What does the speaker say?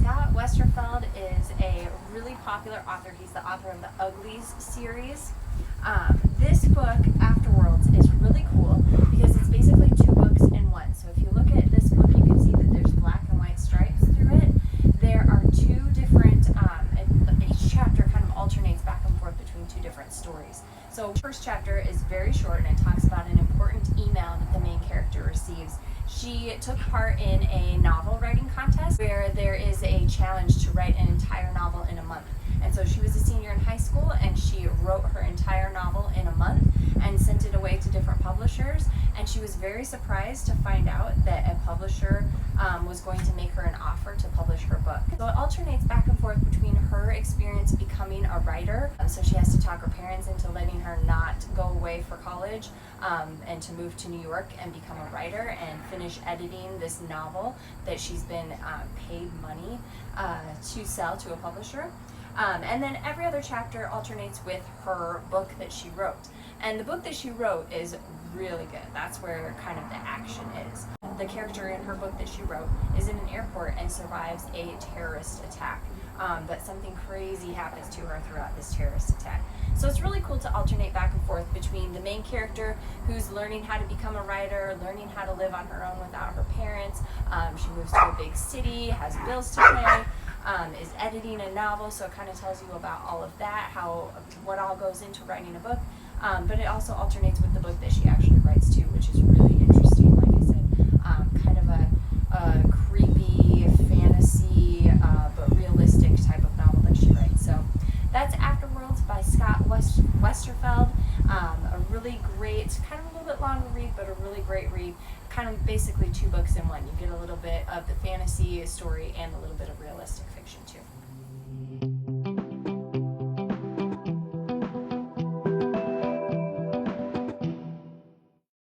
Scott Westerfeld is a really popular author. He's the author of the Uglies series. This book, Afterworlds, is really cool because it's basically two books in one. So if you look at this book, you can see that there's black and white stripes through it. There are two different, each chapter kind of alternates back and forth between two different stories. So the first chapter is very short and it talks about an important email that the main character receives. She took part in a novel writing contest where there is a challenge to write an entire novel in a month. And so she was a senior in high school and she wrote her entire novel in a month and sent it away to different publishers. And she was very surprised to find out that a publisher was going to make her an offer to publish her book. So it alternates back and forth between her experience becoming a writer. So she has to talk her parents into letting her not go away for college and to move to New York and become a writer and finish editing this novel that she's been paid money to sell to a publisher. And then every other chapter alternates with her book that she wrote. And the book that she wrote is really good. That's where kind of the action is. The character in her book that she wrote is in an airport and survives a terrorist attack. But something crazy happens to her throughout this terrorist attack. So it's really cool to alternate back and forth between the main character who's learning how to become a writer, learning how to live on her own without her parents. She moves to a big city, has bills to pay. Is editing a novel, so it kind of tells you about all of that, what all goes into writing a book. But it also alternates with the book that she actually writes too, which is really interesting. Like I said, kind of a creepy fantasy, but realistic type of novel that she writes. So that's Afterworlds by Scott Westerfeld. A really great, kind of a little bit longer read, but a really great read. Kind of basically two books in one. You get a little bit of the fantasy story and a little bit of realistic fiction too.